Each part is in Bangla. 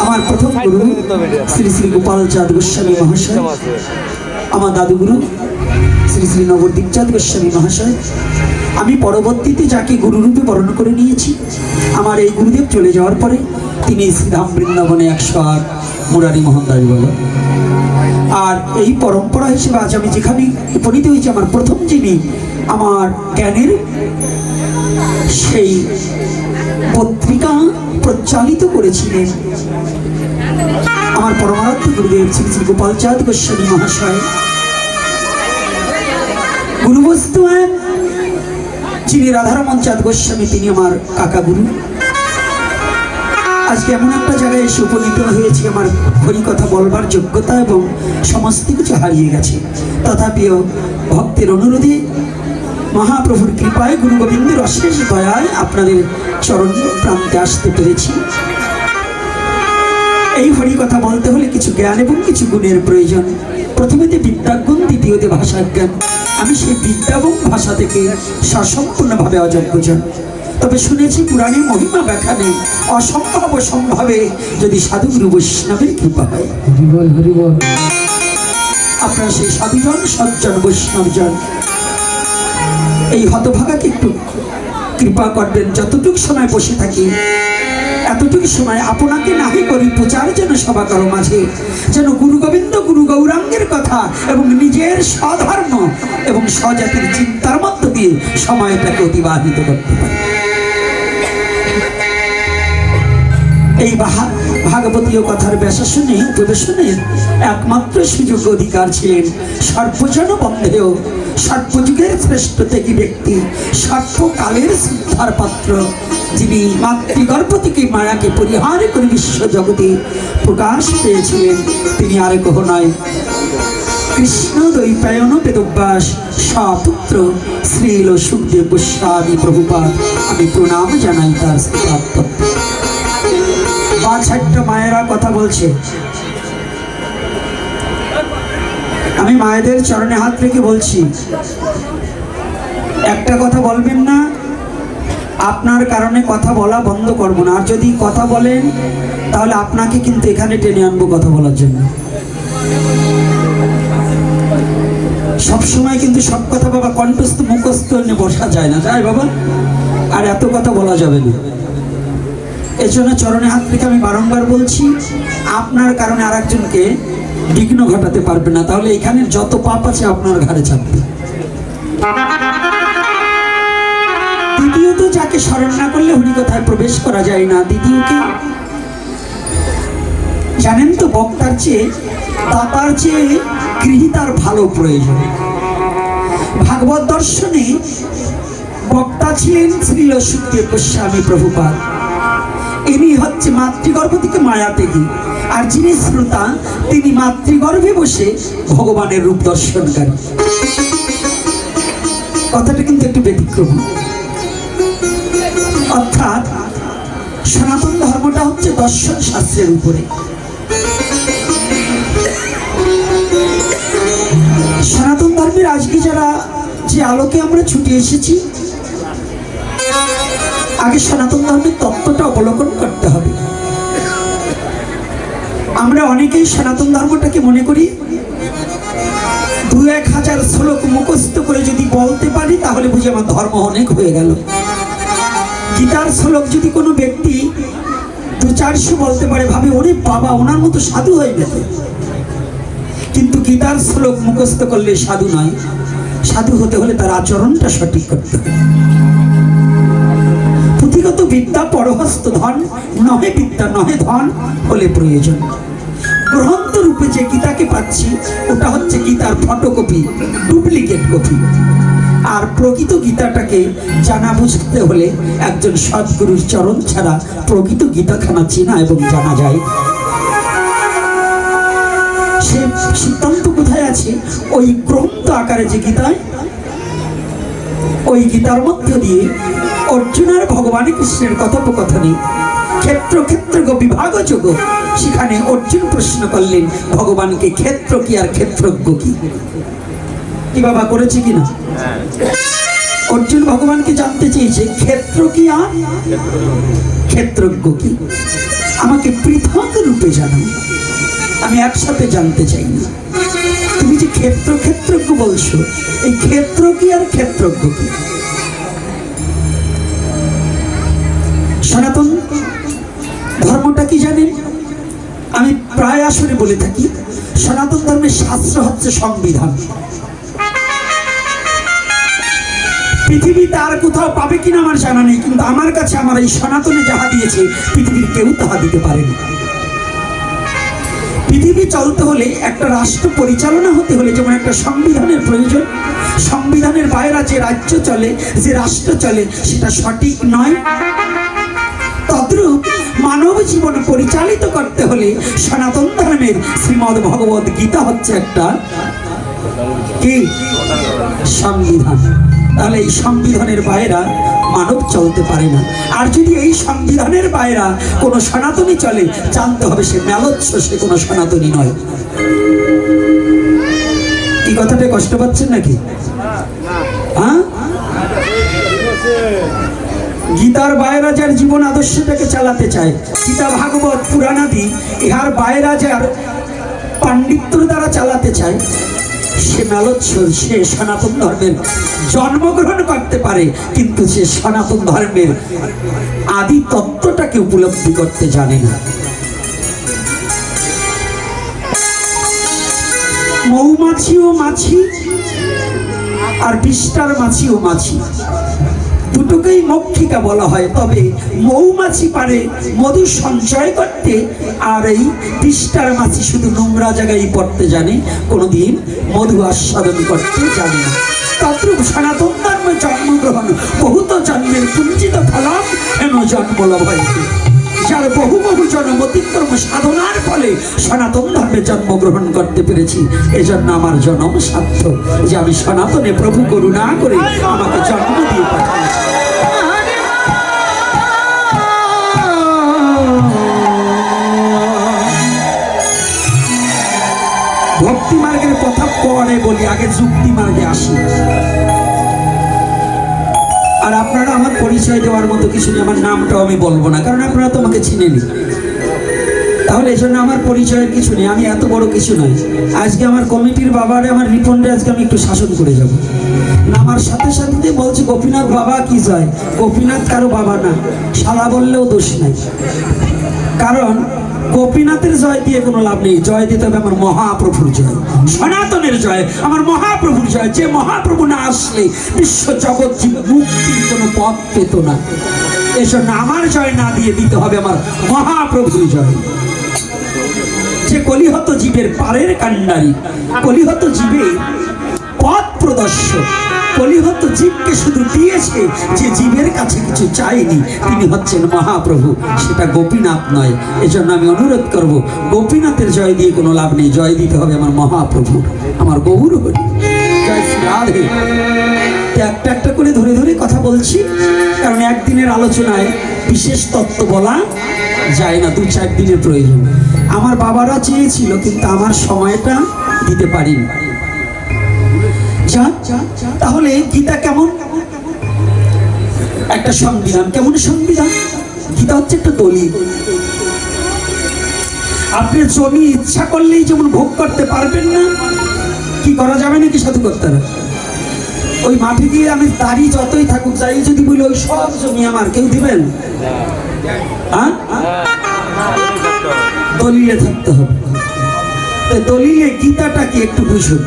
আমার প্রথম গুরু শ্রী শ্রী গোপাল চাঁদ গোস্বামী মহাশয়, আমার দাদুগুরু শ্রী শ্রী নবদ্বীপ চাঁদ গোস্বামী মহাশয়। আমি পরবর্তীতে যাকে গুরুরূপে বরণ করে নিয়েছি, আমার এই গুরুদেব চলে যাওয়ার পরে তিনি শ্রীধাম বৃন্দাবনে 108 মুরারি মোহন দাস বাবা। আর এই পরম্পরা হিসেবে আজ আমি যেখানে উপনীত হয়েছি, আমার প্রথম যিনি আমার জ্ঞানের সেই পত্রিকা প্রচালিত করেছিলেন আমার পরমারাধ্য গুরুদেব শ্রী শ্রী গোপাল চাঁদ গোস্বামী মহাশয়। গুরুবস্তু যিনি রাধারমন চাঁদ গোস্বামী, তিনি আমার কাকা গুরু। আজকে এমন একটা জায়গায় এসে উপনীত হয়েছি, আমার হরিকথা বলবার যোগ্যতা এবং সমস্ত কিছু হারিয়ে গেছে। তথাপিও ভক্তের অনুরোধে, মহাপ্রভুর কৃপায়, গুরু গোবিন্দের অশেষ দয়ায় আপনাদের চরণ প্রান্তে আসতে পেরেছি। এই হরিকথা বলতে হলে কিছু জ্ঞান এবং কিছু গুণের প্রয়োজন। প্রথমেতে বিদ্যাগুণ, দ্বিতীয়তে ভাষা জ্ঞান। আমি সেই বিদ্যা এবং ভাষা থেকে সসম্পূর্ণভাবে অযোগ্যজন। তবে শুনেছি পুরাণে মহিমা ব্যাখ্যা নেই, অসম্ভব সম্ভাবে যদি সাধুগুরু বৈষ্ণবের কৃপা হয়। আপনারা সেই সাধুজন, সজ্জন, বৈষ্ণবজন, এই হতভাগাকে একটু কৃপা করবেন। যতটুকু সময় বসে থাকি, এতটুকু সময় আপনাকে নাহি করি প্রচার যেন সভা করো মাঝে, যেন গুরু গোবিন্দ, গুরু গৌরাঙ্গের কথা এবং নিজের স্বধর্ম এবং স্বজাতির চিন্তার মধ্য দিয়ে সময়টাকে অতিবাহিত করতে পারে। এই ভাগবতীয় কথার ব্যাসা শুনে গবেষণের একমাত্র সুযোগ অধিকার ছিলেন সর্বজন বন্ধেয়, সর্বযুগের শ্রেষ্ঠ ত্যাগী ব্যক্তি, সর্বকালের শ্রদ্ধার পাত্র, যিনি মাতৃগর্ভ থেকে মায়াকে পরিহার করে বিশ্ব জগতে প্রকাশ পেয়েছিলেন। তিনি আর কেহ নয়, কৃষ্ণ দ্বৈপায়ন বেদব্যাস স্বপুত্র শ্রীল সুখদেব গোস্বামী প্রভুপাদ। আমি প্রণাম জানাই তার শ্রীপাদ। বাছাট্টা মায়েরা কথা বলছে, আমি মায়েদের চরণে হাত রেখে বলছি, একটা কথা বলবেন না, আপনার কারণে কথা বলা বন্ধ করবো না। আর যদি কথা বলেন তাহলে আপনাকে কিন্তু এখানে টেনে আনবো কথা বলার জন্য। সবসময় কিন্তু সব কথা বাবা কণ্ঠস্থ মুখস্থ নিয়ে বসা যায় না, যায় বাবা, আর এত কথা বলা যাবে না। এই জন্য চরণে হাত রেখে আমি বারংবার বলছি, আপনার কারণে আর একজনকে বিঘ্ন ঘটাতে পারবে না, তাহলে এখানে যত পাপ আছে আপনার ঘাড়ে চাপবে। দ্বিতীয়ত, যাকে স্মরণ না করলে হরিকথায় প্রবেশ করা যায় না। দ্বিতীয়ত, জানেন তো, বক্তার চেয়ে দাতার চেয়ে গৃহীতার ভালো প্রয়োজন। ভাগবত দর্শনে বক্তা ছিলেন শ্রীল সুখদেব গোস্বামী প্রভুপাদ। ইনি হচ্ছে মাতৃগর্ভ থেকে মায়া ত্যাগী, আর যিনি শ্রোতা তিনি মাতৃগর্ভে বসে ভগবানের রূপ দর্শনকারী। কথাটা কিন্তু একটু ব্যতিক্রম। অর্থাৎ সনাতন ধর্মটা হচ্ছে দর্শন শাস্ত্রের উপরে। সনাতন ধর্মের আজকে যারা যে আলোকে আমরা ছুটে এসেছি, আগে সনাতন ধর্মের তত্ত্বটা অবলোকন করতে হবে। আমরা অনেকেই সনাতন ধর্মটাকে মনে করি 2-1000 শ্লোক মুখস্থ করে যদি বলতে পারি তাহলে বুঝি আমার ধর্ম অনেক হয়ে গেল। গীতার শ্লোক যদি কোনো ব্যক্তি 200-400 বলতে পারে, ভাবে ওরে বাবা, ওনার মতো সাধু হয়ে গেছে। কিন্তু গীতার শ্লোক মুখস্থ করলে সাধু নয়, সাধু হতে হলে তার আচরণটা সঠিক করতে হবে। পুঁথিগত বিদ্যা পরহস্ত ধন, নহে বিদ্যা নহে ধন হলে প্রয়োজন। গ্রন্থ রূপে যে গীতাকে পাচ্ছি ওটা হচ্ছে গীতার ফটোকপি, ডুপ্লিকেট কপি। আর প্রকৃত গীতাটাকে জানা বুঝতে হলে একজন সদ্গুরুর চরণ ছাড়া প্রকৃত গীতাখানা চেনা এবং জানা যায়। সে সিদ্ধান্ত কোথায় আছে? ওই গ্রন্থ আকারে যে গীতায়, ওই গীতার মধ্য দিয়ে অর্জুন আর ভগবান কৃষ্ণের কথোপকথনে ক্ষেত্র ক্ষেত্র বিভাগ যোগ, সেখানে অর্জুন প্রশ্ন করলেন ভগবানকে, ক্ষেত্র কি আর ক্ষেত্রজ্ঞ কি? কি বাবা করেছে কিনা? অর্জুন ভগবানকে জানতে চেয়েছে ক্ষেত্র কি আর ক্ষেত্রজ্ঞ কি, আমাকে পৃথক রূপে জানো, আমি একসাথে জানতে চাই না। তুমি যে ক্ষেত্রজ্ঞ বলছো, এই ক্ষেত্র কি আর ক্ষেত্রজ্ঞ কি? সনাতন ধর্মটা কি জানেন? আমি প্রায় আসলে বলে থাকি, সনাতন ধর্মের শাস্ত্র হচ্ছে সংবিধান। পৃথিবীতে আর কোথাও পাবে কিনা আমার জানা নেই, কিন্তু আমার কাছে আমার এই সনাতনে যাহা দিয়েছে পৃথিবীর কেউ তাহা দিতে পারেনি। পৃথিবী চলতে হলে, একটা রাষ্ট্র পরিচালনা হতে হলে যেমন একটা সংবিধানের প্রয়োজন, সংবিধানের বাইরে যে রাজ্য চলে, যে রাষ্ট্র চলে, সেটা সঠিক নয়। তদ্রূপ মানব জীবন পরিচালিত করতে হলে সনাতন ধর্মের শ্রীমদ্ ভগবত গীতা হচ্ছে একটা কি সংবিধান। তাহলে এই সংবিধানের বাইরে মানব চলতে পারে না। আর যদি এই সংবিধানের বাইরে কোনো সনাতনী চলে, জানতে হবে সে মেলচ্ছ, সে কোনো সনাতনী নয়। এই কথাটা কষ্ট পাচ্ছেন নাকি? হ্যাঁ, গীতার বাইরে যার জীবন আদর্শটাকে চালাতে চায়, গীতা ভাগবত পুরাণাদি ইহার বাইরে যার পাণ্ডিত্য দ্বারা চালাতে চায়, সে মেলচ্ছল, সে সনাতন ধর্মের জন্মগ্রহণ করতে পারে, কিন্তু সে সনাতন ধর্মের আদি তত্ত্বটাকে উপলব্ধি করতে জানে না। মৌমাছিও মাছি আর বিষ্ঠার মাছিও মাছি, দুটোকেই মক্ষিকা বলা হয়। তবে মৌমাছি পারে মধু সঞ্চয় করতে, আর এই বিষ্ঠার মাছি শুধু নোংরা জায়গায় পড়তে জানে, কোনোদিন মধু আস্বাদন করতে জানে না। তদ্রূপ সনাতন ধর্মে জন্মগ্রহণ বহুত জন্মের পুঞ্জিত ফলম হেন জন্ম লভাইতে। যার বহু বহু জন্ম অতিক্রম সাধনার ফলে সনাতন ধর্মে জন্মগ্রহণ করতে পেরেছি, এজন্য আমার জন্ম সার্থক, যে আমি সনাতনে প্রভু করুণা করে আমাকে জন্ম দিয়ে পাঠিয়েছি। ভক্তি মার্গের কথা পরে বলি, আগে যুক্তি মার্গে আসি। আর আপনারা আমার পরিচয় দেওয়ার মতো কিছু নেই, আমার নামটাও আমি বলবো না, কারণ আপনারা তো আমাকে চিনেনি। তাহলে এই জন্য আমার পরিচয়ের কিছু নেই, আমি এত বড় কিছু নয়। আজকে আমার কমিটির বাবারে, আমার রিপনরে আজকে আমি একটু শাসন করে যাব। আমার সাথে সাথে বলছে গোপীনাথ বাবা কি যায়, গোপীনাথ কারো বাবা না, শালা বললেও দোষ নাই। কারণ গোপীনাথের জয় দিয়ে কোনো লাভ নেই, জয় দিতে হবে আমার মহাপ্রভুর জয়, সনাতনের জয়, আমার মহাপ্রভুর জয়। যে মহাপ্রভু না আসলে বিশ্ব জগৎ জীব মুক্তির কোনো পথ পেত না। এজন্য আমার জয় না দিয়ে দিতে হবে আমার মহাপ্রভুর জয়। যে কলিহত জীবের পারের কান্ডারি, কলিহত জীবের পথ প্রদর্শক, কলিহত জীবকে শুধু দিয়েছে, যে জীবের কাছে কিছু চাইনি, তিনি হচ্ছেন মহাপ্রভু, সেটা গোপীনাথ নয়। এজন্য আমি অনুরোধ করব, গোপীনাথের জয় দিয়ে কোনো লাভ নেই, জয় দিতে হবে আমার মহাপ্রভু, আমার গৌর হরি। জয় শ্রী রাধে। একটা একটা করে ধরে ধরে কথা বলছি, কারণ একদিনের আলোচনায় বিশেষ তত্ত্ব বলা যায় না, 2-4 দিনের প্রয়োজন। আমার বাবারা চেয়েছিল, কিন্তু আমার সময়টা দিতে পারিনি। তাহলে গীতা কেমন একটা সংবিধান? কেমন সংবিধান? গীতা হচ্ছে একটা দলিল। আপনি জমি ইচ্ছা করলেই যেমন ভোগ করতে পারবেন না, কি করা যাবে নাকি সাধু কর্তারা? ওই মাঠে গিয়ে আমি দাড়ি যতই থাকুক, যাই যদি বলি ওই সব জমি আমার, কেউ দিবেন? দলিলে থাকতে হবে। দলিলে গীতাটা কি একটু বুঝুন,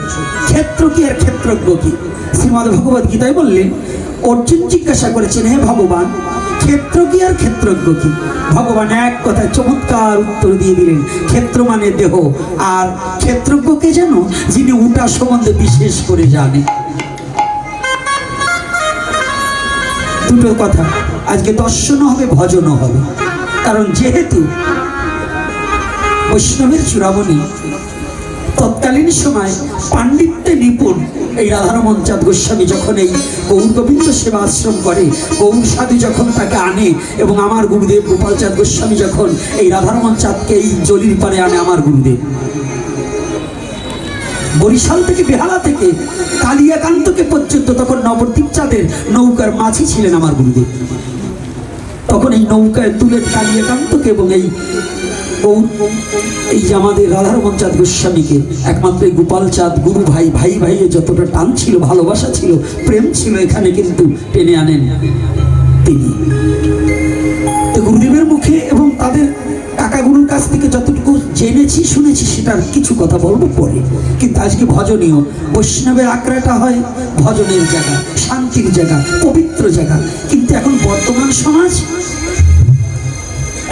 ক্ষেত্র কি আর ক্ষেত্রজ্ঞ কি? শ্রীমদ্ ভগবত গীতায় বললেন, অর্জুন জিজ্ঞাসা করেছেন, হে ভগবান, ক্ষেত্র কি আর ক্ষেত্রজ্ঞ কি? ভগবান এক কথায় চমৎকার উত্তর দিয়ে দিলেন, ক্ষেত্র মানে দেহ, আর ক্ষেত্রজ্ঞকে যেন যিনি উটা সম্বন্ধে বিশেষ করে জানে। দুটো কথা আজকে দর্শনও হবে, ভজনও হবে। কারণ যেহেতু বৈষ্ণবের চূড়ামণি তৎকালীন সময় পাণ্ডিত্যে নিপুণ এই রাধারমণ চাঁদ গোস্বামী যখন এই গৌর গোবিন্দ সেবা আশ্রম করে, গৌর সাধু যখন তাকে আনে, এবং আমার গুরুদেব গোপাল চাঁদ গোস্বামী যখন এই রাধারমণ চাঁদকে এই জলির পারে আনে, আমার গুরুদেব, বরিশাল থেকে বেহালা থেকে কালিয়াকান্তকে পর্যন্ত তখন নবদ্বীপ চাঁদের নৌকার মাঝি ছিলেন আমার গুরুদেব। তখন এই নৌকায় তুলেন কালিয়াকান্তকে এবং এই যে আমাদের রাধারমণ চাঁদ গোস্বামীকে, একমাত্র এই গোপাল চাঁদ গুরু ভাই ভাই ভাইয়ে যতটা টান ছিল, ভালোবাসা ছিল, প্রেম ছিল, এখানে কিন্তু টেনে আনেন তিনি। তো গুরুদেবের মুখে এবং তাদের কাকা গুরুর কাছ থেকে যতটুকু জেনেছি শুনেছি সেটার কিছু কথা বলবো পরে। কিন্তু আজকে ভজনীয় বৈষ্ণবের আখড়াটা হয় ভজনের জায়গা, শান্তির জায়গা, পবিত্র জায়গা। কিন্তু এখন বর্তমান সমাজ,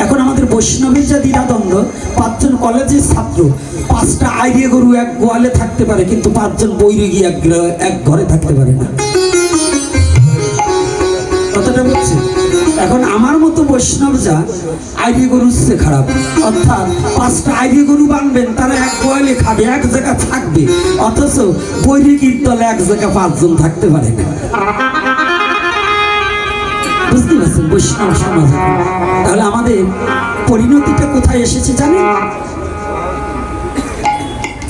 এখন আমাদের বৈষ্ণবের যা দ্বিধাদ্বন্দ্ব, 5 জন কলেজের ছাত্র 5টা আইডিয়া গরু এক গোয়ালে থাকতে পারে, কিন্তু 5 জন বৈরাগী এক ঘরে থাকতে পারে না। কথাটা বলছে, এখন আমার মতো বৈষ্ণব যা আইডিয়া গরুর চেয়ে খারাপ। অর্থাৎ 5টা আইডিয়া গরু বানবেন, তারা এক গোয়ালে খাবে, এক জায়গা থাকবে, অথচ বৈরাগীর দলে এক জায়গা 5 জন থাকতে পারে না। বুঝতে পারছেন বৈষ্ণব সমাজ? তাহলে আমাদের পরিণতিটা কোথায় এসেছে জানেন?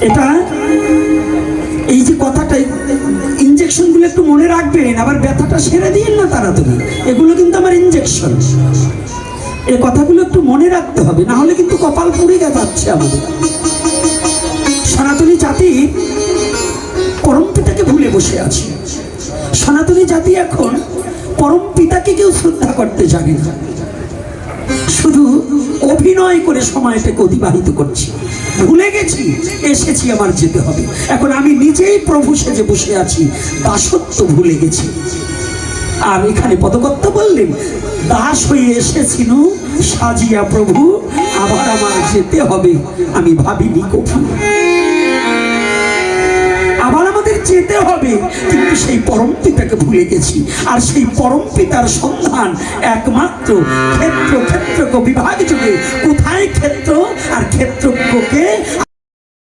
এটা এই যে কথাটা, ইনজেকশন গুলো একটু মনে রাখবেন, আবার ব্যথাটা সেরে দিন না তাড়াতাড়ি। এগুলো কিন্তু আমার ইনজেকশন, এই কথাগুলো একটু মনে রাখতে হবে, না হলে কিন্তু কপাল পুড়ে যাচ্ছে আমাদের। সনাতনী জাতি পরম পিতাকে ভুলে বসে আছে। সনাতনী জাতি এখন পরম পিতাকে কেউ শ্রদ্ধা করতে জানে না, শুধু অভিনয় করে সময়টাকে অতিবাহিত করছি। ভুলে গেছি এসেছি, আমার যেতে হবে। এখন আমি নিজেই প্রভু সেজে বসে আছি, দাসত্ব ভুলে গেছি। আর এখানে পদকর্তা বললেন, দাস হয়ে এসেছিল সাজিয়া প্রভু, আবার আমার যেতে হবে, আমি ভাবিনি কখনো। আবার আমাদের যেতে হবে, কিন্তু সেই পরম পিতাকে ভুলে গেছি। আর সেই পরম পিতার সন্ধান একমাত্র ক্ষেত্র ক্ষেত্রজ্ঞ বিভাগ যুগে। কোথায় ক্ষেত্র আর ক্ষেত্রজ্ঞকে